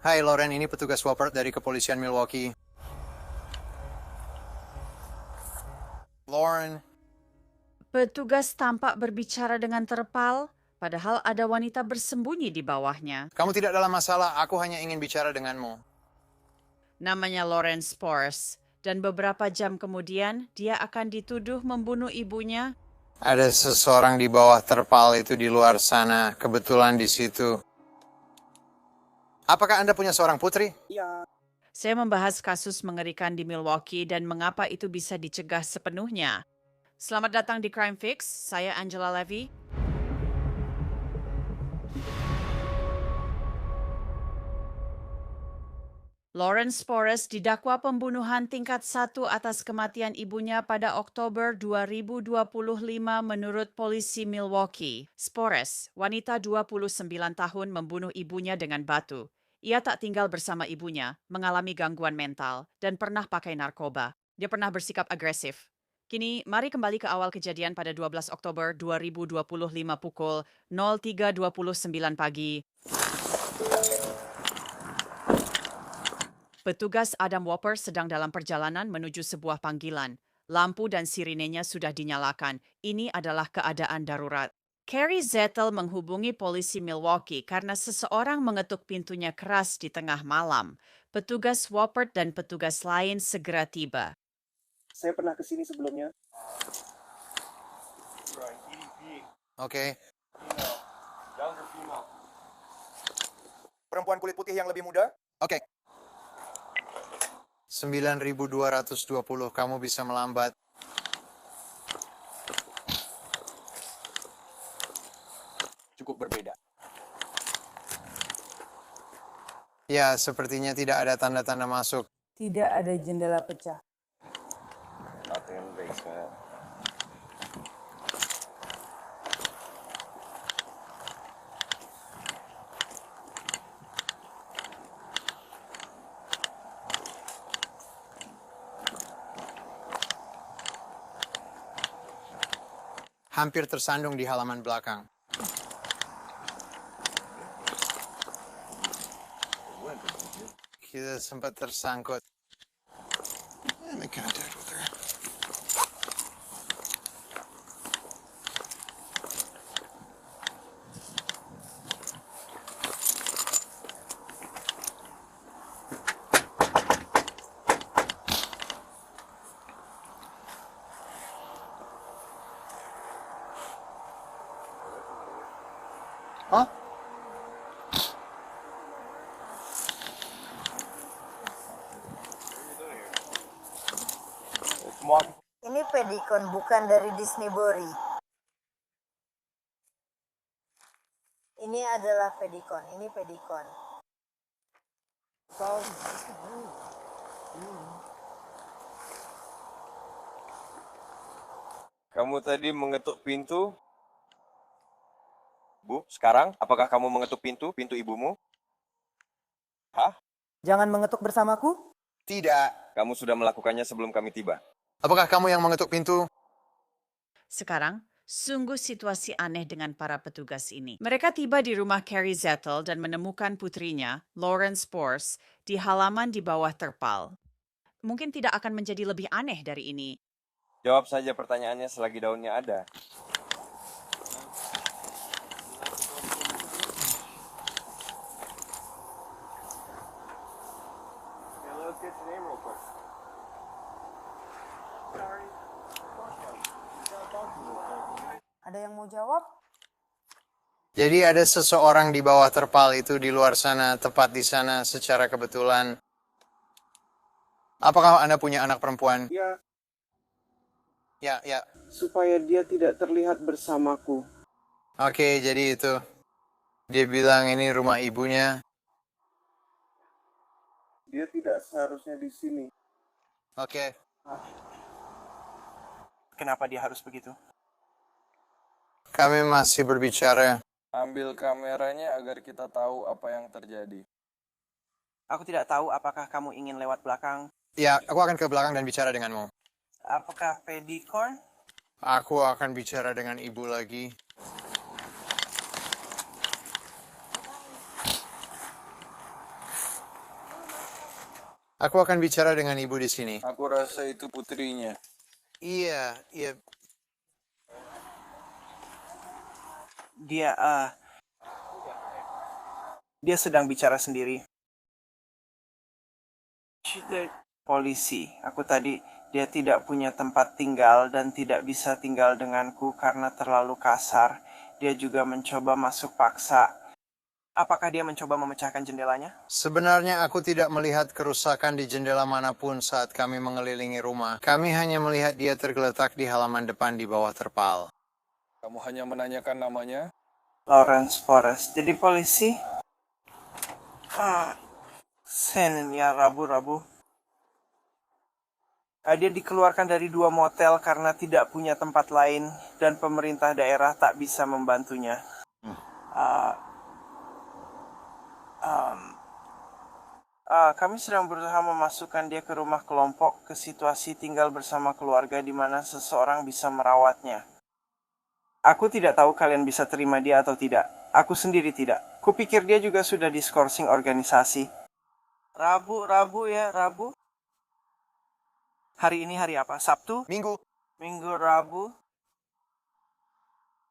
Hai Lauren, ini petugas Woppert dari kepolisian Milwaukee. Lauren, Petugas tampak berbicara dengan terpal, padahal ada wanita bersembunyi di bawahnya. kamu tidak dalam masalah, aku hanya ingin bicara denganmu. Namanya Lawrence Spores, dan beberapa jam kemudian dia akan dituduh membunuh ibunya. Ada seseorang di bawah terpal itu di luar sana, kebetulan di situ. Apakah Anda punya seorang putri? Saya membahas kasus mengerikan di Milwaukee dan mengapa itu bisa dicegah sepenuhnya. Selamat datang di Crime Fix, saya Angela Levy. Lawrence Spores didakwa pembunuhan tingkat 1 atas kematian ibunya pada Oktober 2025 menurut polisi Milwaukee. Spores, wanita 29 tahun, membunuh ibunya dengan batu. Ia tak tinggal bersama ibunya, mengalami gangguan mental, dan pernah pakai narkoba. Dia pernah bersikap agresif. Kini, mari kembali ke awal kejadian pada 12 Oktober 2025 pukul 03.29 pagi. Petugas Adam Whopper sedang dalam perjalanan menuju sebuah panggilan. Lampu dan sirenenya sudah dinyalakan. Ini adalah keadaan darurat. Carrie Zettel menghubungi polisi Milwaukee karena seseorang mengetuk pintunya keras di tengah malam. Petugas Whopper dan petugas lain segera tiba. Saya pernah ke sini sebelumnya. Oke. Perempuan kulit putih yang lebih muda? Oke. 9.220, kamu bisa melambat. Cukup berbeda. Ya, sepertinya tidak ada tanda-tanda masuk. Tidak ada jendela pecah. Nothing in the basement. Hampir tersandung di halaman belakang. Kita sempat tersangkut. Make contact with her. Hah? Ini pedikon, bukan dari Disneybury. Ini adalah pedikon, ini pedikon. Kamu tadi mengetuk pintu. Bu, sekarang apakah kamu mengetuk pintu ibumu? Hah? Jangan mengetuk bersamaku. Tidak. Kamu sudah melakukannya sebelum kami tiba. Apakah kamu yang mengetuk pintu? Sekarang, sungguh situasi aneh dengan para petugas ini. Mereka tiba di rumah Carrie Zettel dan menemukan putrinya, Lawrence Spores, di halaman di bawah terpal. Mungkin tidak akan menjadi lebih aneh dari ini. Jawab saja pertanyaannya selagi daunnya ada. Ada yang mau jawab? Jadi ada seseorang di bawah terpal itu di luar sana, tepat di sana secara kebetulan. Apakah Anda punya anak perempuan? Ya, Ya. supaya dia tidak terlihat bersamaku. Oke, jadi itu. Dia bilang ini rumah ibunya. Dia tidak seharusnya di sini. Oke. Kenapa dia harus begitu? Kami masih berbicara. Ambil kameranya agar kita tahu apa yang terjadi. Aku tidak tahu apakah kamu ingin lewat belakang. Ya, aku akan ke belakang dan bicara denganmu. Apakah pedikon? Aku akan bicara dengan ibu lagi. Aku akan bicara dengan ibu di sini. Aku rasa itu putrinya. Iya, iya. Dia, dia sedang bicara sendiri. Polisi, aku tadi, dia tidak punya tempat tinggal dan tidak bisa tinggal denganku karena terlalu kasar. Dia juga mencoba masuk paksa. Apakah dia mencoba memecahkan jendelanya? Sebenarnya aku tidak melihat kerusakan di jendela manapun saat kami mengelilingi rumah. Kami hanya melihat dia tergeletak di halaman depan di bawah terpal. Kamu hanya menanyakan namanya? Lawrence Forrest. Jadi polisi? Senin ya, Rabu-Rabu. Dia dikeluarkan dari 2 motel karena tidak punya tempat lain dan pemerintah daerah tak bisa membantunya. Kami sedang berusaha memasukkan dia ke rumah kelompok, ke situasi tinggal bersama keluarga di mana seseorang bisa merawatnya. Aku tidak tahu kalian bisa terima dia atau tidak. Aku sendiri tidak. Kupikir dia juga sudah diskorsing organisasi. Rabu ya, Rabu. Hari ini hari apa? Sabtu? Minggu. Minggu, Rabu.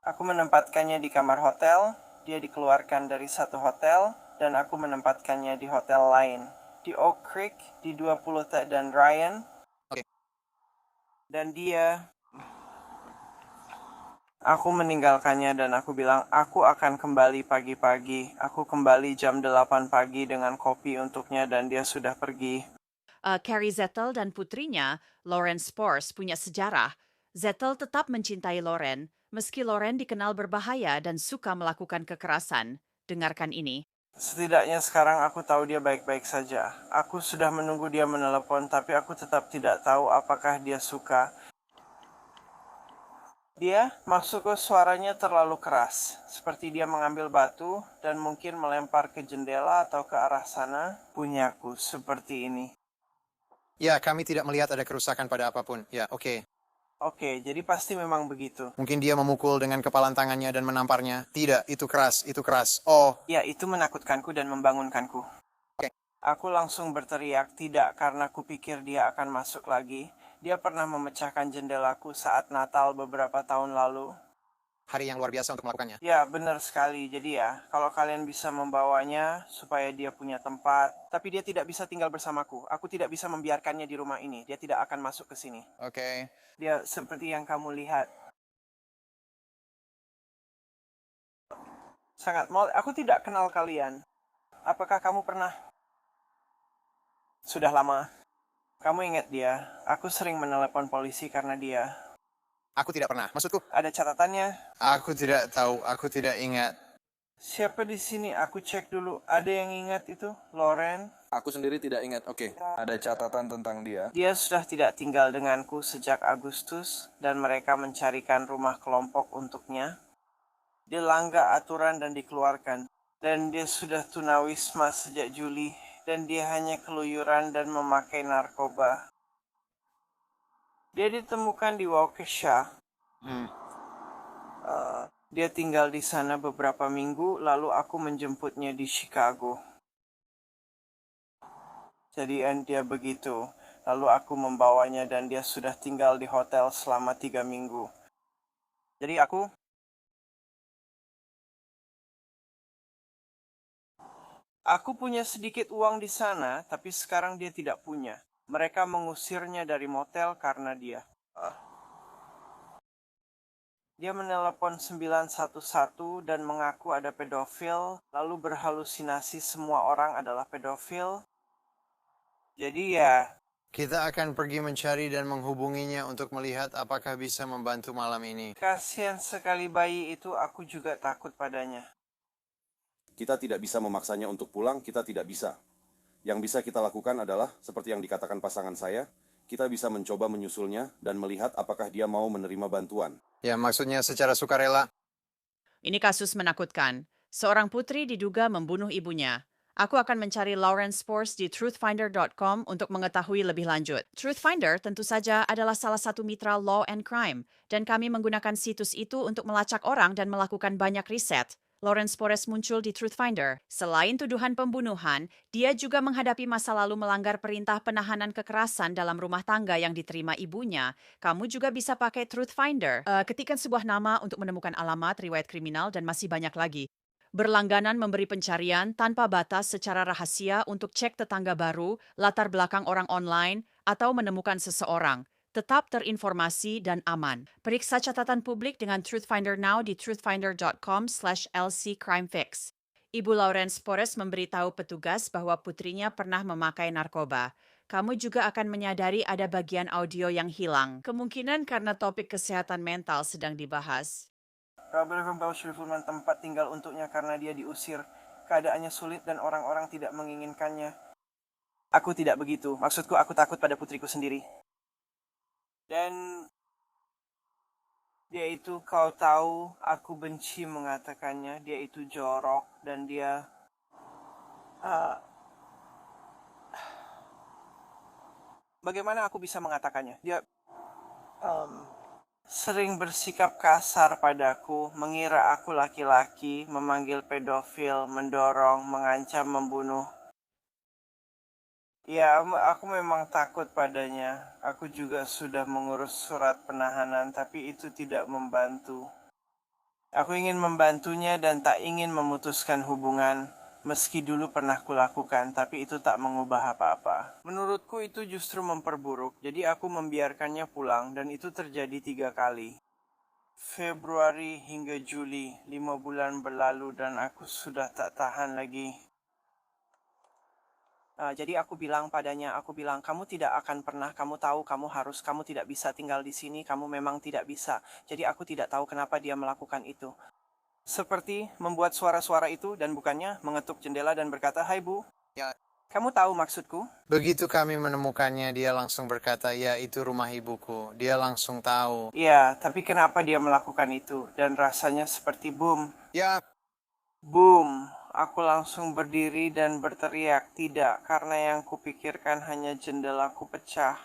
Aku menempatkannya di kamar hotel. Dia dikeluarkan dari satu hotel. Dan aku menempatkannya di hotel lain. Di Oak Creek, di 20 dan Ryan. Oke. Dan dia... Aku meninggalkannya dan aku bilang, aku akan kembali pagi-pagi. Aku kembali jam 8 pagi dengan kopi untuknya dan dia sudah pergi. Carrie Zettel dan putrinya, Lauren Spors, punya sejarah. Zettel tetap mencintai Lauren, meski Lauren dikenal berbahaya dan suka melakukan kekerasan. Dengarkan ini. Setidaknya sekarang aku tahu dia baik-baik saja. Aku sudah menunggu dia menelepon, tapi aku tetap tidak tahu apakah dia suka. Dia masuk ke suaranya terlalu keras, seperti dia mengambil batu dan mungkin melempar ke jendela atau ke arah sana. Punyaku seperti ini. Ya, kami tidak melihat ada kerusakan pada apapun. Ya, oke. Oke, jadi pasti memang begitu. Mungkin dia memukul dengan kepalan tangannya dan menamparnya. Tidak, itu keras, itu keras. Oh, Ya, itu menakutkanku dan membangunkanku. Oke. Aku langsung berteriak tidak karena kupikir dia akan masuk lagi. Dia pernah memecahkan jendelaku saat Natal beberapa tahun lalu. hari yang luar biasa untuk melakukannya. Ya, benar sekali. Jadi ya, kalau kalian bisa membawanya supaya dia punya tempat. Tapi dia tidak bisa tinggal bersamaku. Aku tidak bisa membiarkannya di rumah ini. Dia tidak akan masuk ke sini. Oke. Dia seperti yang kamu lihat. Sangat mal. Aku tidak kenal kalian. Apakah kamu pernah? Sudah lama. Kamu ingat dia? Aku sering menelepon polisi karena dia. Aku tidak pernah. Maksudku, Ada catatannya? aku tidak tahu. Aku tidak ingat. Siapa di sini? Aku cek dulu. Ada yang ingat itu? Lauren? Aku sendiri tidak ingat. Oke, ada catatan tentang dia. Dia sudah tidak tinggal denganku sejak Agustus dan mereka mencarikan rumah kelompok untuknya. Dia langgar aturan dan dikeluarkan. Dan dia sudah tunawisma sejak Juli. Dan dia hanya keluyuran dan memakai narkoba. Dia ditemukan di Waukesha. Dia tinggal di sana beberapa minggu, lalu aku menjemputnya di Chicago. Jadi dia begitu. Lalu aku membawanya dan dia sudah tinggal di hotel selama 3 minggu. Jadi Aku punya sedikit uang di sana, tapi sekarang dia tidak punya. Mereka mengusirnya dari motel karena dia. Dia menelepon 911 dan mengaku ada pedofil, lalu berhalusinasi semua orang adalah pedofil. Jadi ya, Kita akan pergi mencari dan menghubunginya untuk melihat apakah bisa membantu malam ini. kasihan sekali bayi itu, aku juga takut padanya. Kita tidak bisa memaksanya untuk pulang, kita tidak bisa. Yang bisa kita lakukan adalah, seperti yang dikatakan pasangan saya, kita bisa mencoba menyusulnya dan melihat apakah dia mau menerima bantuan. Ya, maksudnya secara sukarela. Ini kasus menakutkan. Seorang putri diduga membunuh ibunya. Aku akan mencari Lauren Spors di truthfinder.com untuk mengetahui lebih lanjut. Truthfinder tentu saja adalah salah satu mitra law and crime, dan kami menggunakan situs itu untuk melacak orang dan melakukan banyak riset. Lawrence Porres muncul di Truth Finder. Selain tuduhan pembunuhan, dia juga menghadapi masa lalu melanggar perintah penahanan kekerasan dalam rumah tangga yang diterima ibunya. Kamu juga bisa pakai Truth Finder. Ketikkan sebuah nama untuk menemukan alamat, riwayat kriminal, dan masih banyak lagi. Berlangganan memberi pencarian tanpa batas secara rahasia untuk cek tetangga baru, latar belakang orang online, atau menemukan seseorang. Tetap terinformasi dan aman. Periksa catatan publik dengan Truth Finder Now di truthfinder.com/lccrimefix. Ibu Lawrence Porres memberitahu petugas bahwa putrinya pernah memakai narkoba. Kamu juga akan menyadari ada bagian audio yang hilang. Kemungkinan karena topik kesehatan mental sedang dibahas. Robert Verbausch refulman tempat tinggal untuknya karena dia diusir. Keadaannya sulit dan orang-orang tidak menginginkannya. Aku tidak begitu. Maksudku, aku takut pada putriku sendiri. Dan dia itu, kau tahu, aku benci mengatakannya. Dia itu jorok dan dia bagaimana aku bisa mengatakannya? Dia sering bersikap kasar padaku, mengira aku laki-laki, memanggil pedofil, mendorong, mengancam, membunuh. Ya, aku memang takut padanya. Aku juga sudah mengurus surat penahanan, tapi itu tidak membantu. Aku ingin membantunya dan tak ingin memutuskan hubungan, meski dulu pernah kulakukan, tapi itu tak mengubah apa-apa. Menurutku itu justru memperburuk, jadi aku membiarkannya pulang, dan itu terjadi 3 kali. Februari hingga Juli, 5 bulan berlalu dan aku sudah tak tahan lagi. Jadi aku bilang padanya, kamu tidak akan pernah, kamu tahu, kamu tidak bisa tinggal di sini, kamu memang tidak bisa. Jadi aku tidak tahu kenapa dia melakukan itu. Seperti membuat suara-suara itu dan bukannya mengetuk jendela dan berkata, "Hai Bu, Ya, kamu tahu maksudku?" begitu kami menemukannya, dia langsung berkata, ya itu rumah ibuku. Dia langsung tahu. Iya, tapi kenapa dia melakukan itu? Dan rasanya seperti boom. Ya, Boom. Aku langsung berdiri dan berteriak, tidak, karena yang kupikirkan hanya jendelaku pecah.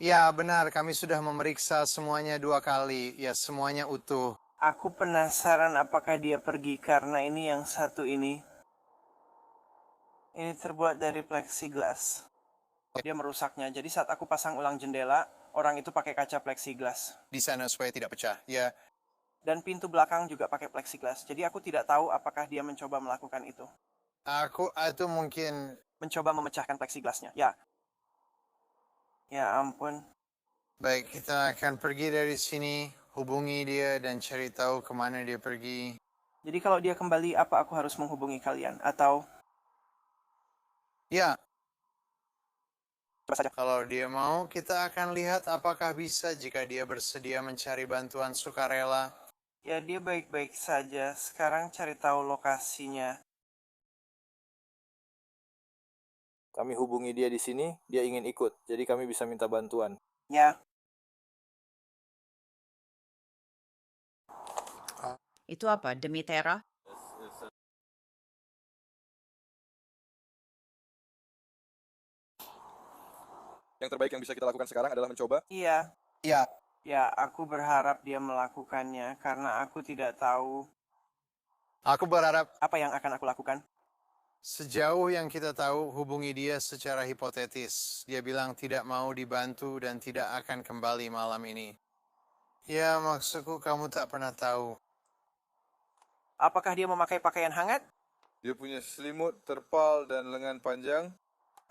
ya benar, kami sudah memeriksa semuanya 2 kali. Ya, semuanya utuh. Aku penasaran apakah dia pergi karena ini yang satu ini. Ini terbuat dari plexiglass. Dia merusaknya. Jadi saat aku pasang ulang jendela, orang itu pakai kaca plexiglass. Di sana supaya tidak pecah. Ya, Dan pintu belakang juga pakai plexiglass. Jadi aku tidak tahu apakah dia mencoba melakukan itu. itu mungkin. Mencoba memecahkan plexiglassnya. Ya. Ya ampun. Baik, kita akan pergi dari sini, hubungi dia dan cari tahu kemana dia pergi. Jadi kalau dia kembali, apa aku harus menghubungi kalian? Atau Ya, coba saja. kalau dia mau, kita akan lihat apakah bisa jika dia bersedia mencari bantuan sukarela. Ya dia baik-baik saja. Sekarang cari tahu lokasinya. Kami hubungi dia di sini, dia ingin ikut, jadi kami bisa minta bantuan. Ya. Itu apa, Demitera? Yang terbaik yang bisa kita lakukan sekarang adalah mencoba. Iya. Ya, Ya, aku berharap dia melakukannya karena aku tidak tahu aku berharap apa yang akan aku lakukan. sejauh yang kita tahu, hubungi dia secara hipotetis. Dia bilang tidak mau dibantu dan tidak akan kembali malam ini. Ya, maksudku kamu tak pernah tahu. Apakah dia memakai pakaian hangat? Dia punya selimut, terpal, dan lengan panjang.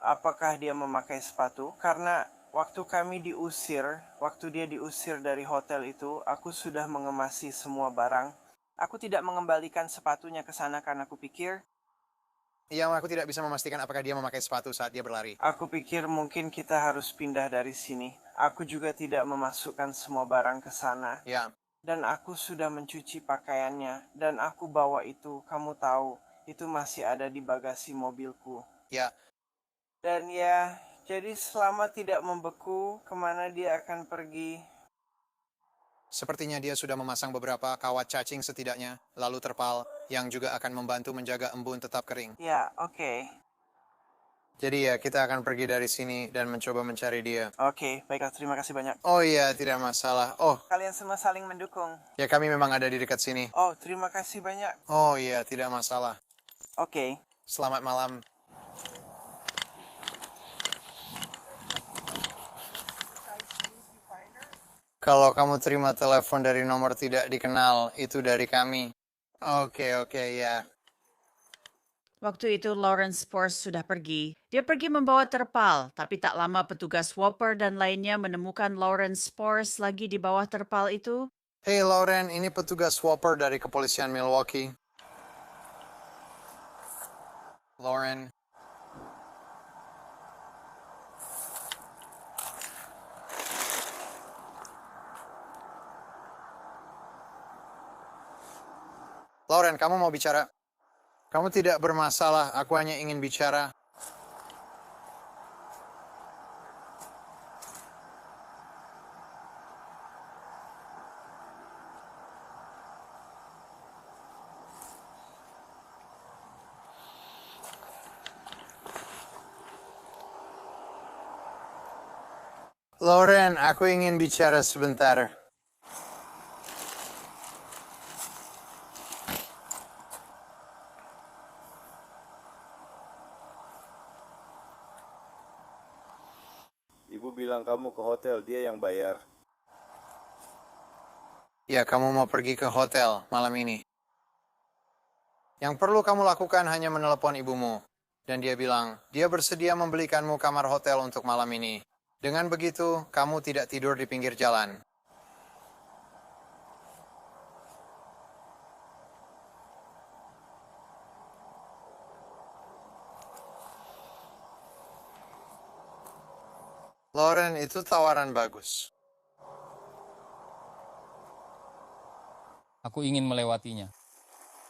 Apakah dia memakai sepatu? Karena waktu dia diusir dari hotel itu, aku sudah mengemasi semua barang. Aku tidak mengembalikan sepatunya ke sana karena aku pikir Yang aku tidak bisa memastikan apakah dia memakai sepatu saat dia berlari. Aku pikir mungkin kita harus pindah dari sini. Aku juga tidak memasukkan semua barang ke sana. Ya, Dan aku sudah mencuci pakaiannya. Dan aku bawa itu, kamu tahu, itu masih ada di bagasi mobilku. ya. Dan ya, jadi selama tidak membeku, kemana dia akan pergi? Sepertinya dia sudah memasang beberapa kawat cacing setidaknya, lalu terpal, yang juga akan membantu menjaga embun tetap kering. Ya, oke. Jadi ya, kita akan pergi dari sini dan mencoba mencari dia. Oke, baiklah. Terima kasih banyak. Oh iya, tidak masalah. Oh, Kalian semua saling mendukung. ya kami memang ada di dekat sini. Oh, terima kasih banyak. Oh iya, tidak masalah. Oke. Selamat malam. Kalau kamu terima telepon dari nomor tidak dikenal, itu dari kami. Oke, ya. Waktu itu Lawrence Spores sudah pergi. Dia pergi membawa terpal, tapi tak lama petugas Whopper dan lainnya menemukan Lawrence Spores lagi di bawah terpal itu. Hey Lauren, ini petugas Whopper dari kepolisian Milwaukee. Lauren. Lauren, kamu mau bicara? Kamu tidak bermasalah, aku hanya ingin bicara. Lauren, aku ingin bicara sebentar. Ibu bilang kamu ke hotel, dia yang bayar. Ya, kamu mau pergi ke hotel malam ini. Yang perlu kamu lakukan hanya menelepon ibumu. Dan dia bilang, dia bersedia membelikanmu kamar hotel untuk malam ini. Dengan begitu, kamu tidak tidur di pinggir jalan. Lauren, itu tawaran bagus. Aku ingin melewatinya.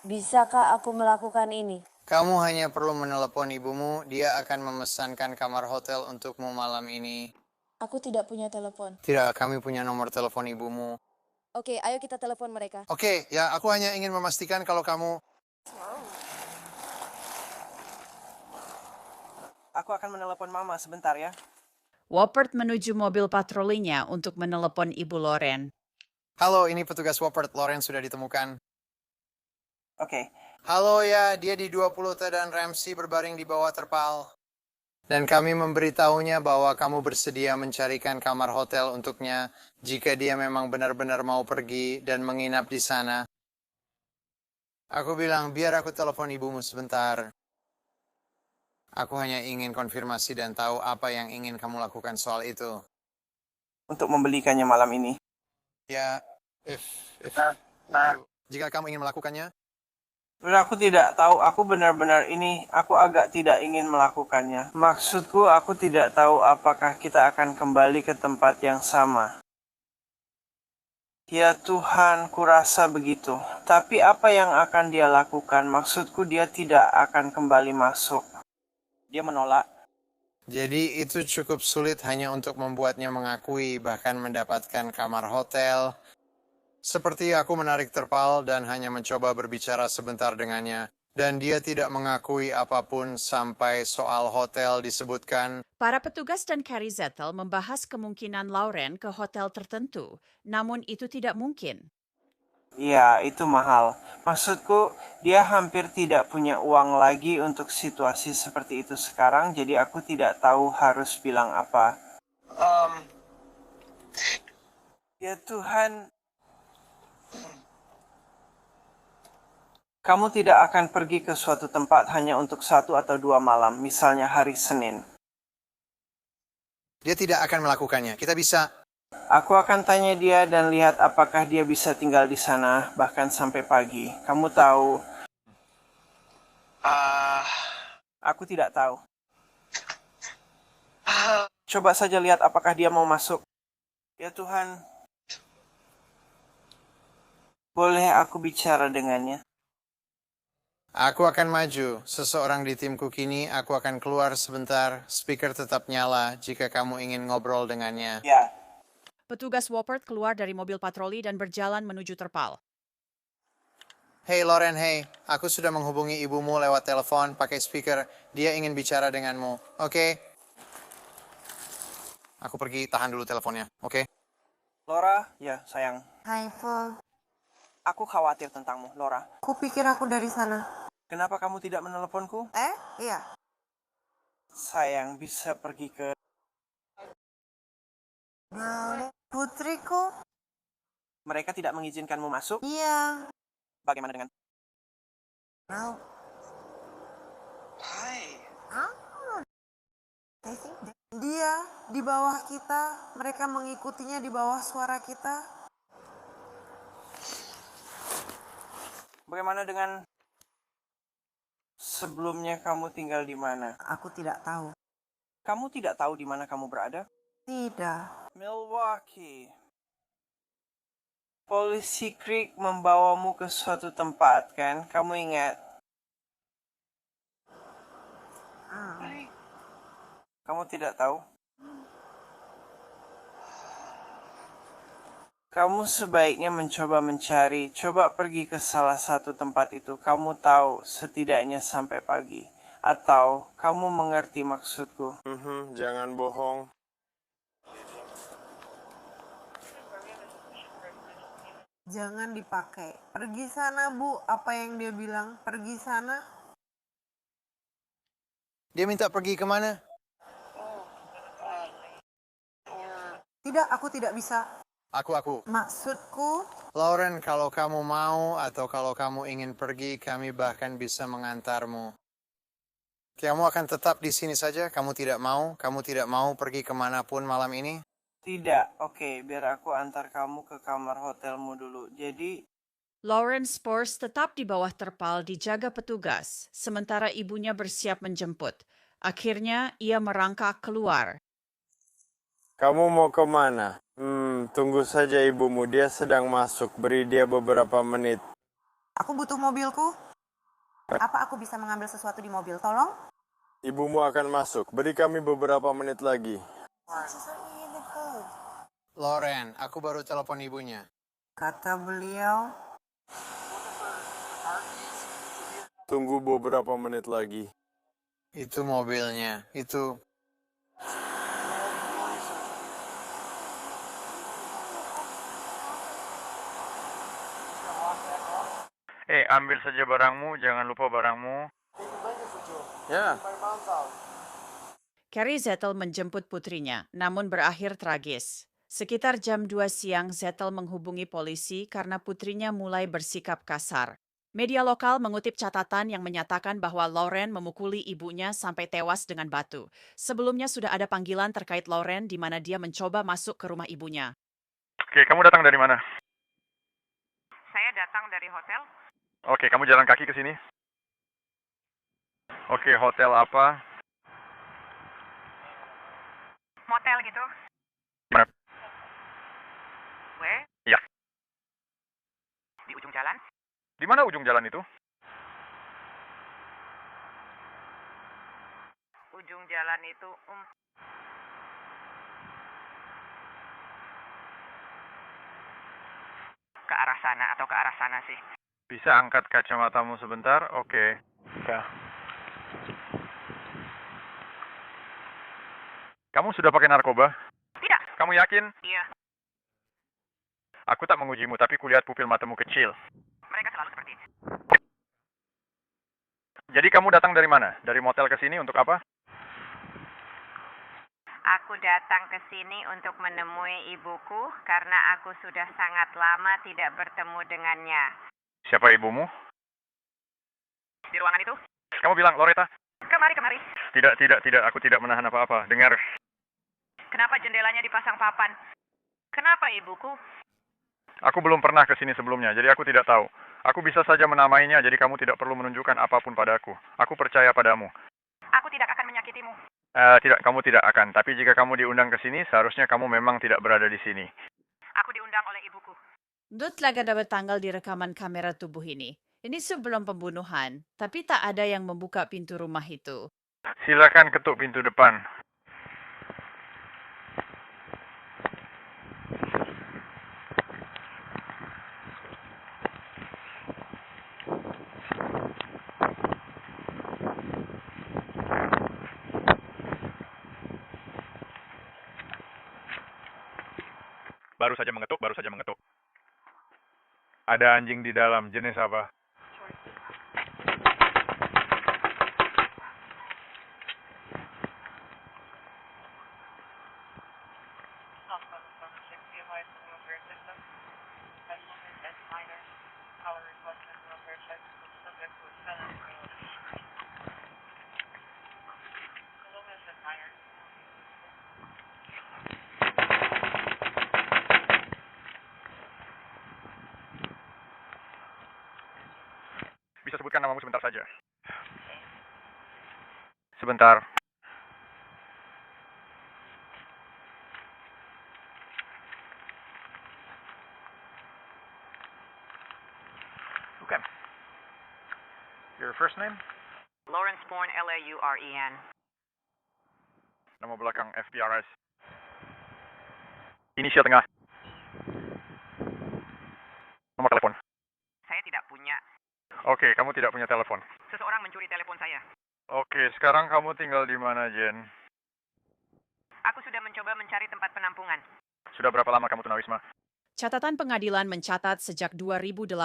Bisakah aku melakukan ini? Kamu hanya perlu menelepon ibumu, dia akan memesankan kamar hotel untukmu malam ini. Aku tidak punya telepon. Tidak, kami punya nomor telepon ibumu. Oke, ayo kita telepon mereka. Oke, ya aku hanya ingin memastikan kalau kamu... Aku akan menelepon Mama sebentar ya. Woppert menuju mobil patrolinya untuk menelepon Ibu Lauren. Halo, ini petugas Woppert. Lauren sudah ditemukan. Oke. Halo ya, dia di 20 dan Ramsey berbaring di bawah terpal. Dan kami memberitahunya bahwa kamu bersedia mencarikan kamar hotel untuknya jika dia memang benar-benar mau pergi dan menginap di sana. Aku bilang, biar aku telepon ibumu sebentar. Aku hanya ingin konfirmasi dan tahu apa yang ingin kamu lakukan soal itu. Untuk membelikannya malam ini. Ya, jika kamu ingin melakukannya, Aku tidak tahu, aku agak tidak ingin melakukannya. Maksudku, aku tidak tahu apakah kita akan kembali ke tempat yang sama. Ya Tuhan, kurasa begitu. Tapi apa yang akan dia lakukan? Maksudku, dia tidak akan kembali masuk. Dia menolak. jadi itu cukup sulit hanya untuk membuatnya mengakui bahkan mendapatkan kamar hotel. Seperti aku menarik terpal dan hanya mencoba berbicara sebentar dengannya. Dan dia tidak mengakui apapun sampai soal hotel disebutkan. Para petugas dan Carrie Zettel membahas kemungkinan Lauren ke hotel tertentu, namun itu tidak mungkin. Ya, itu mahal. Maksudku, dia hampir tidak punya uang lagi untuk situasi seperti itu sekarang, jadi aku tidak tahu harus bilang apa. Ya Tuhan, kamu tidak akan pergi ke suatu tempat hanya untuk 1 atau 2 malam, misalnya hari Senin. Dia tidak akan melakukannya. Kita bisa... Aku akan tanya dia dan lihat apakah dia bisa tinggal di sana, bahkan sampai pagi. Kamu tahu... Aku tidak tahu. Coba saja lihat apakah dia mau masuk. Ya Tuhan, boleh aku bicara dengannya? Aku akan maju. Seseorang di timku kini, aku akan keluar sebentar. Speaker tetap nyala jika kamu ingin ngobrol dengannya. Ya. Petugas Woppert keluar dari mobil patroli dan berjalan menuju terpal. Hey Loren, hey. Aku sudah menghubungi ibumu lewat telepon pakai speaker. Dia ingin bicara denganmu. Oke? Aku pergi, tahan dulu teleponnya. Oke? Laura, ya sayang. Hai, Paul. Aku khawatir tentangmu, Laura. Kupikir aku dari sana. Kenapa kamu tidak meneleponku? Iya. Sayang, bisa pergi ke... Putriku? Mereka tidak mengizinkanmu masuk? Iya. Bagaimana dengan... Mau. Dia di bawah kita, mereka mengikutinya di bawah suara kita. Bagaimana dengan... Sebelumnya kamu tinggal di mana? Aku tidak tahu. Kamu tidak tahu di mana kamu berada? Tidak. Milwaukee. Polisi Creek membawamu ke suatu tempat, kan? Kamu ingat? Kamu tidak tahu? Kamu sebaiknya mencoba mencari, coba pergi ke salah satu tempat itu. Kamu tahu setidaknya sampai pagi. Atau kamu mengerti maksudku? Jangan bohong. Jangan dipakai. Pergi sana, Bu. Apa yang dia bilang? Pergi sana. Dia minta pergi kemana? Tidak, aku tidak bisa. Aku. Maksudku, Lauren, kalau kamu mau atau kalau kamu ingin pergi, kami bahkan bisa mengantarmu. Kamu akan tetap di sini saja? Kamu tidak mau pergi kemanapun malam ini? Tidak, oke, biar aku antar kamu ke kamar hotelmu dulu. Jadi, Lauren Spores tetap di bawah terpal dijaga petugas, sementara ibunya bersiap menjemput. Akhirnya, ia merangkak keluar. Kamu mau kemana? Tunggu saja ibumu, dia sedang masuk. Beri dia beberapa menit. aku butuh mobilku. Apa aku bisa mengambil sesuatu di mobil? Tolong. Ibumu akan masuk. Beri kami beberapa menit lagi. Lauren, aku baru telepon ibunya. Kata beliau, Tunggu beberapa menit lagi. Itu mobilnya. Itu... Ambil saja barangmu, jangan lupa barangmu. Ya. Carrie Zettel menjemput putrinya, namun berakhir tragis. Sekitar jam 2 siang, Zettel menghubungi polisi karena putrinya mulai bersikap kasar. Media lokal mengutip catatan yang menyatakan bahwa Lauren memukuli ibunya sampai tewas dengan batu. Sebelumnya sudah ada panggilan terkait Lauren di mana dia mencoba masuk ke rumah ibunya. Oke, kamu datang dari mana? Saya datang dari hotel. Oke, kamu jalan kaki ke sini? Oke, hotel apa? Motel gitu. Mana? Gue Ya. di ujung jalan. Di mana ujung jalan itu? Ujung jalan itu ke arah sana atau ke arah sana sih. Bisa angkat kacamatamu sebentar? Oke. Ya. Kamu sudah pakai narkoba? Tidak. Kamu yakin? Iya. Aku tak mengujimu, tapi kulihat pupil matamu kecil. Mereka selalu seperti ini. Jadi kamu datang dari mana? Dari motel ke sini untuk apa? Aku datang ke sini untuk menemui ibuku karena aku sudah sangat lama tidak bertemu dengannya. Siapa ibumu? Di ruangan itu? Kamu bilang, Loretta? Kemari. Tidak. Aku tidak menahan apa-apa. Dengar. Kenapa jendelanya dipasang papan? Kenapa ibuku? Aku belum pernah ke sini sebelumnya, jadi aku tidak tahu. Aku bisa saja menamainya, jadi kamu tidak perlu menunjukkan apapun padaku. Aku percaya padamu. Aku tidak akan menyakitimu. Tidak, kamu tidak akan. Tapi jika kamu diundang ke sini, seharusnya kamu memang tidak berada di sini. Aku diundang oleh ibuku. Dut Lagada bertanggal di rekaman kamera tubuh ini. Ini sebelum pembunuhan, tapi tak ada yang membuka pintu rumah itu. Silakan ketuk pintu depan. Baru saja mengetuk, baru saja mengetuk. Ada anjing di dalam, jenis apa? Bisa sebutkan namamu sebentar saja. Sebentar. Bukan. Your first name? Lawrence Bourne, Lauren. Nama belakang FPRS. Inisial tengah. Nomor telepon. Saya tidak punya. Oke, kamu tidak punya telepon. Seseorang mencuri telepon saya. Oke, sekarang kamu tinggal di mana, Jen? Aku sudah mencoba mencari tempat penampungan. Sudah berapa lama kamu tunawisma? Catatan pengadilan mencatat sejak 2018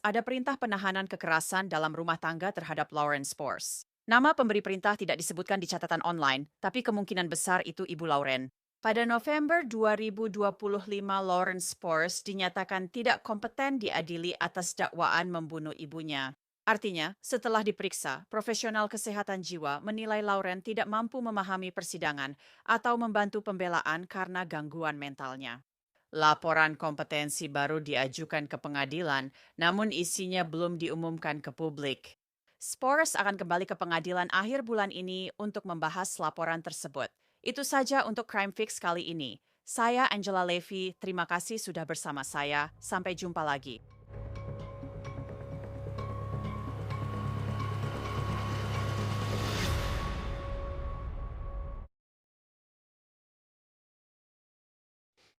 ada perintah penahanan kekerasan dalam rumah tangga terhadap Lauren Spores. Nama pemberi perintah tidak disebutkan di catatan online, tapi kemungkinan besar itu Ibu Lauren. Pada November 2025, Lauren Spores dinyatakan tidak kompeten diadili atas dakwaan membunuh ibunya. Artinya, setelah diperiksa, profesional kesehatan jiwa menilai Lauren tidak mampu memahami persidangan atau membantu pembelaan karena gangguan mentalnya. Laporan kompetensi baru diajukan ke pengadilan, namun isinya belum diumumkan ke publik. Spores akan kembali ke pengadilan akhir bulan ini untuk membahas laporan tersebut. Itu saja untuk Crime Fix kali ini. Saya Angela Levy, terima kasih sudah bersama saya. Sampai jumpa lagi.